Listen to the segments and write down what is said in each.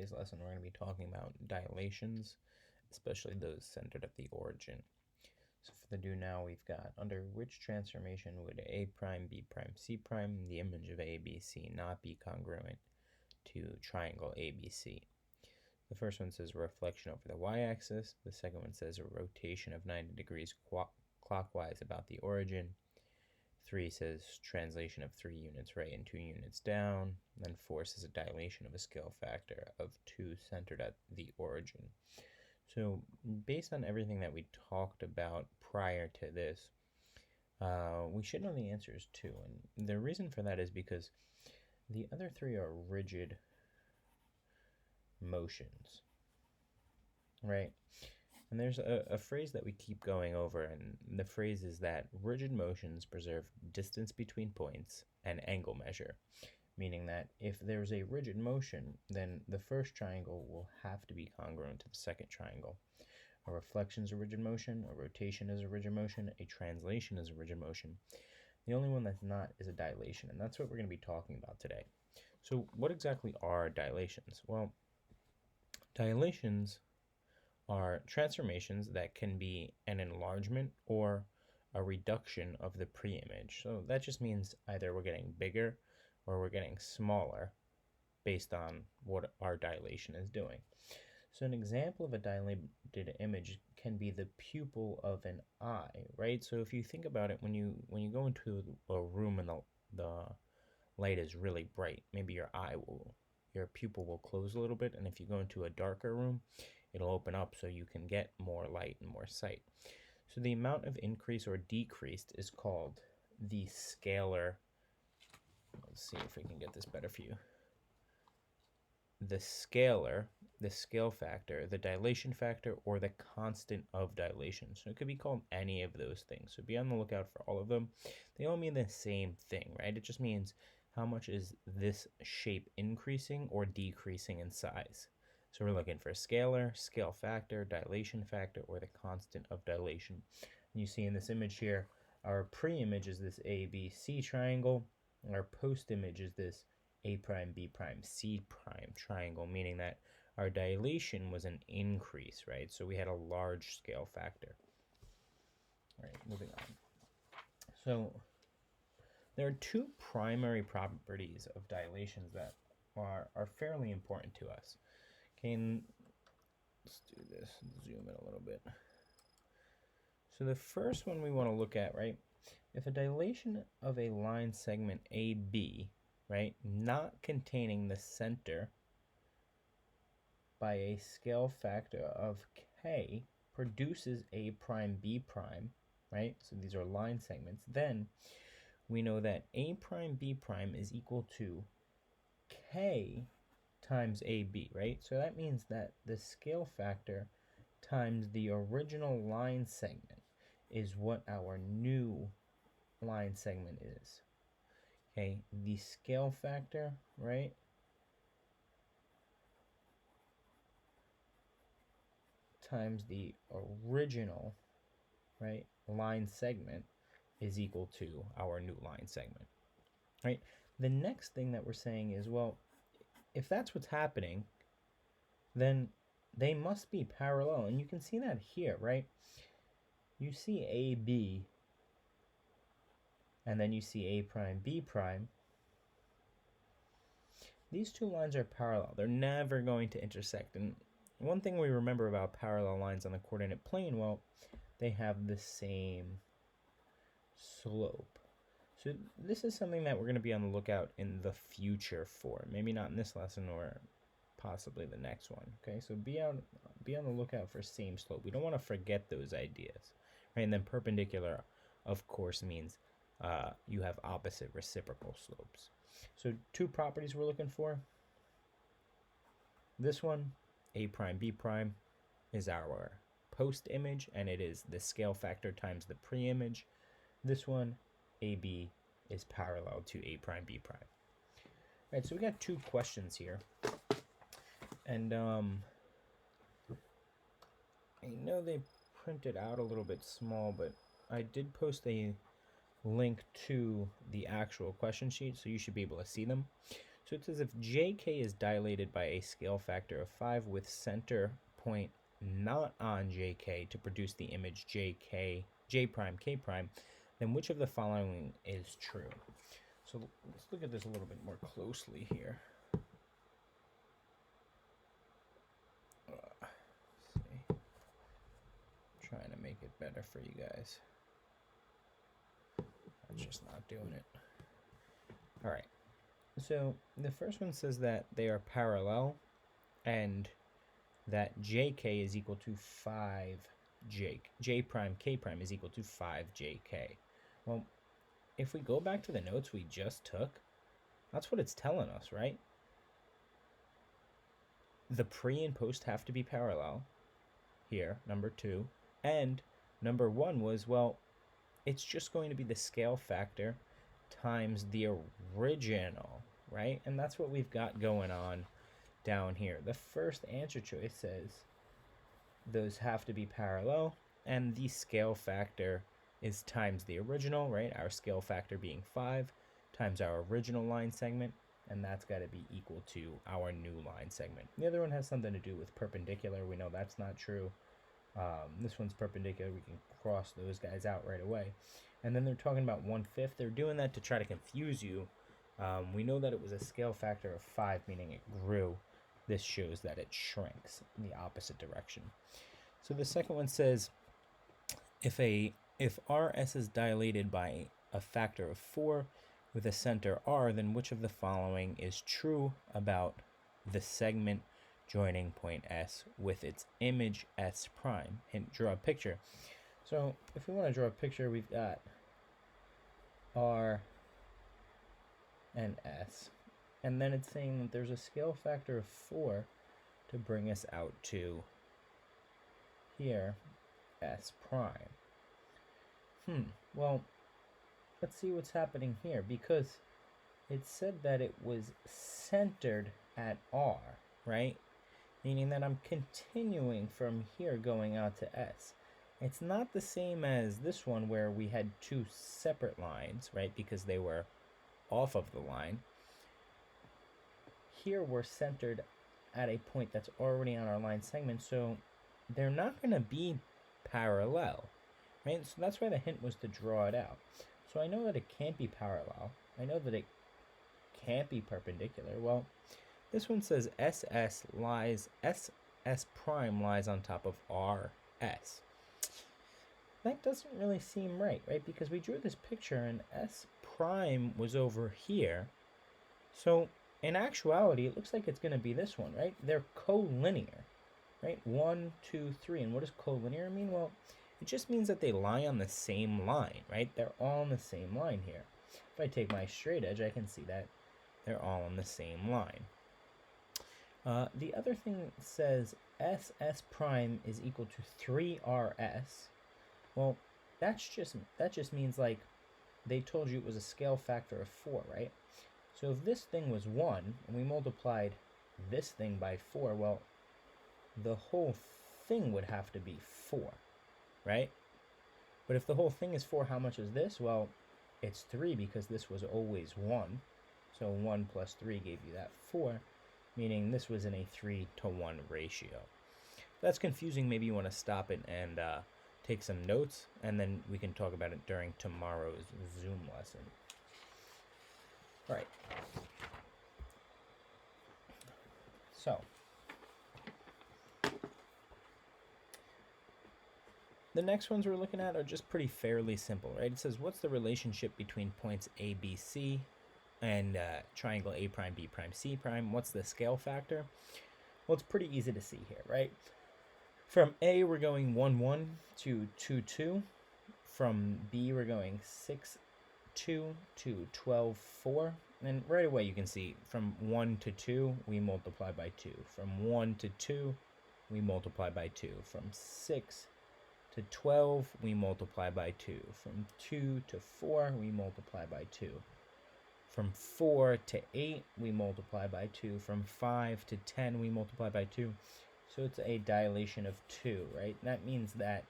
today's lesson, we're going to be talking about dilations, especially those centered at the origin. So for the do now, we've got under which transformation would A prime, B prime, C prime, the image of A, B, C not be congruent to triangle ABC? The first one says reflection over the y-axis. The second one says a rotation of 90 degrees clockwise about the origin. 3 says translation of 3 units right and 2 units down. And then 4 says a dilation of a scale factor of 2 centered at the origin. So based on everything that we talked about prior to this, we should know the answers too. And the reason for that is because the other 3 are rigid motions, right? And there's a phrase that we keep going over, and the phrase is that rigid motions preserve distance between points and angle measure, meaning that if there's a rigid motion, then the first triangle will have to be congruent to the second triangle. A reflection is a rigid motion, a rotation is a rigid motion, a translation is a rigid motion. The only one that's not is a dilation, and that's what we're going to be talking about today. So what exactly are dilations? Well, dilations are transformations that can be an enlargement or a reduction of the pre-image. So that just means either we're getting bigger or we're getting smaller based on what our dilation is doing. So an example of a dilated image can be the pupil of an eye, right? So if you think about it, when you go into a room and the light is really bright, maybe your pupil will close a little bit, and if you go into a darker room, it'll open up so you can get more light and more sight. So the amount of increase or decreased is called the scalar. Let's see if we can get this better for you. The scalar, the scale factor, the dilation factor, or the constant of dilation. So it could be called any of those things. So be on the lookout for all of them. They all mean the same thing, right? It just means how much is this shape increasing or decreasing in size. So we're looking for scalar, scale factor, dilation factor, or the constant of dilation. And you see in this image here, our pre-image is this ABC triangle, and our post-image is this A prime, B prime, C prime triangle, meaning that our dilation was an increase, right? So we had a large scale factor. All right, moving on. So there are 2 primary properties of dilations that are fairly important to us. Okay, and let's do this, zoom in a little bit. So the first one we want to look at, right? If a dilation of a line segment AB, right, not containing the center by a scale factor of K produces A prime, B prime, right? So these are line segments. Then we know that A prime, B prime is equal to K times AB, right? So that means that the scale factor times the original line segment is what our new line segment is. Okay, the scale factor, right, times the original, right, line segment is equal to our new line segment, right? The next thing that we're saying is, well, if that's what's happening, then they must be parallel. And you can see that here, right? You see AB, and then you see A prime, B prime. These 2 lines are parallel. They're never going to intersect. And one thing we remember about parallel lines on the coordinate plane, well, they have the same slope. So this is something that we're going to be on the lookout in the future for. Maybe not in this lesson or possibly the next one. Okay, so be on the lookout for same slope. We don't want to forget those ideas, right? And then perpendicular, of course, means you have opposite reciprocal slopes. So 2 properties we're looking for. This one, A prime, B prime, is our post image, and it is the scale factor times the pre-image. This one, AB, is parallel to A prime, B prime. All right, so we got 2 questions here. And I know they printed out a little bit small, but I did post a link to the actual question sheet, so you should be able to see them. So it says if JK is dilated by a scale factor of 5 with center point not on JK to produce the image JK, J prime, K prime, then which of the following is true? So let's look at this a little bit more closely here. See. Trying to make it better for you guys. I'm just not doing it. All right. So the first one says that they are parallel and that JK is equal to 5 J prime K prime is equal to 5 JK. Well, if we go back to the notes we just took, that's what it's telling us, right? The pre and post have to be parallel here, number 2. And number 1 was, well, it's just going to be the scale factor times the original, right? And that's what we've got going on down here. The first answer choice says those have to be parallel, and the scale factor is times the original, right? Our scale factor being 5 times our original line segment, and that's got to be equal to our new line segment. The other one has something to do with perpendicular. We know that's not true. This one's perpendicular. We can cross those guys out right away. And then they're talking about 1/5. They're doing that to try to confuse you. We know that it was a scale factor of 5, meaning it grew. This shows that it shrinks in the opposite direction. So the second one says, if RS is dilated by a factor of 4 with a center R, then which of the following is true about the segment joining point S with its image S prime? And draw a picture. So if we want to draw a picture, we've got R and S. And then it's saying that there's a scale factor of 4 to bring us out to here, S prime. Well, let's see what's happening here, because it said that it was centered at R, right? Meaning that I'm continuing from here going out to S. It's not the same as this one where we had 2 separate lines, right? Because they were off of the line. Here we're centered at a point that's already on our line segment, so they're not going to be parallel, right? So that's why the hint was to draw it out. So I know that it can't be parallel. I know that it can't be perpendicular. Well, this one says SS prime lies on top of RS. That doesn't really seem right? Because we drew this picture and S prime was over here. So in actuality, it looks like it's going to be this one, right? They're collinear, right? 1, 2, 3. And what does collinear mean? Well, it just means that they lie on the same line, right? They're all on the same line here. If I take my straight edge, I can see that they're all on the same line. The other thing says SS prime is equal to 3RS. Well, that just means like they told you it was a scale factor of 4, right? So if this thing was 1 and we multiplied this thing by 4, well, the whole thing would have to be 4, right? But if the whole thing is 4, how much is this? Well, it's 3 because this was always 1. So 1 plus 3 gave you that 4, meaning this was in a 3-to-1 ratio. That's confusing. Maybe you want to stop it and take some notes, and then we can talk about it during tomorrow's Zoom lesson. All right. So the next ones we're looking at are just pretty fairly simple, right? It says, what's the relationship between points A, B, C and triangle A prime, B prime, C prime? What's the scale factor? Well, it's pretty easy to see here, right? From A, we're going 1, 1 to 2, 2. From B, we're going 6, 2 to 12, 4. And right away you can see from 1 to 2, we multiply by 2. From 1 to 2, we multiply by 2. From 6 to 12, we multiply by 2. From 2 to 4, we multiply by 2. From 4 to 8, we multiply by 2. From 5 to 10, we multiply by 2. So it's a dilation of 2, right? That means that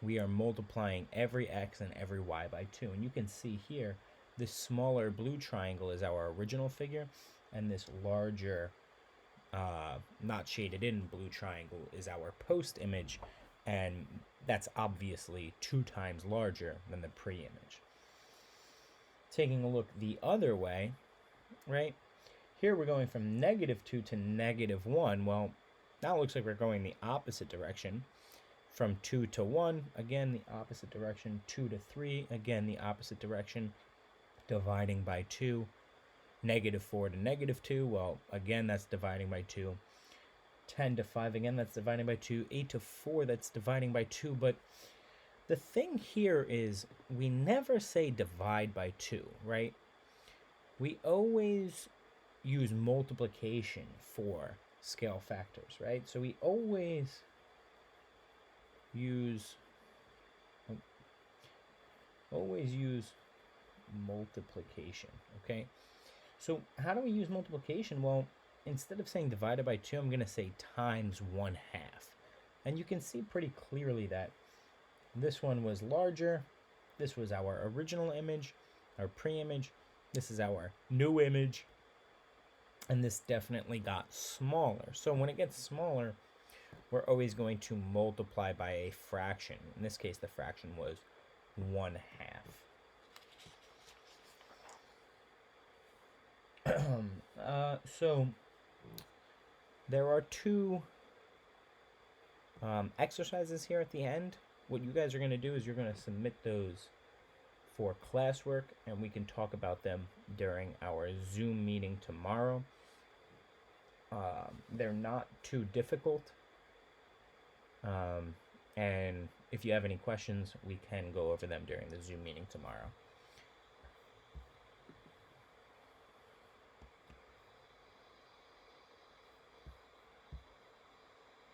we are multiplying every x and every y by 2. And you can see here, this smaller blue triangle is our original figure, and this larger, not shaded in blue triangle is our post image, and that's obviously 2 times larger than the pre-image. Taking a look the other way, right? Here we're going from -2 to -1. Well, now it looks like we're going the opposite direction. From 2 to 1, again the opposite direction. 2 to 3, again the opposite direction. Dividing by 2. -4 to -2, well, again that's dividing by 2. 10 to 5, again that's dividing by 2. 8 to 4, that's dividing by 2. But the thing here is we never say divide by 2, right? We always use multiplication for scale factors, right? So we always use multiplication, okay? So how do we use multiplication? Well, instead of saying divided by 2, I'm going to say times 1/2. And you can see pretty clearly that this one was larger. This was our original image, our pre-image. This is our new image. And this definitely got smaller. So when it gets smaller, we're always going to multiply by a fraction. In this case, the fraction was 1/2. So there are 2 exercises here at the end. What you guys are going to do is you're going to submit those for classwork, and we can talk about them during our Zoom meeting tomorrow. They're not too difficult, and if you have any questions, we can go over them during the Zoom meeting tomorrow.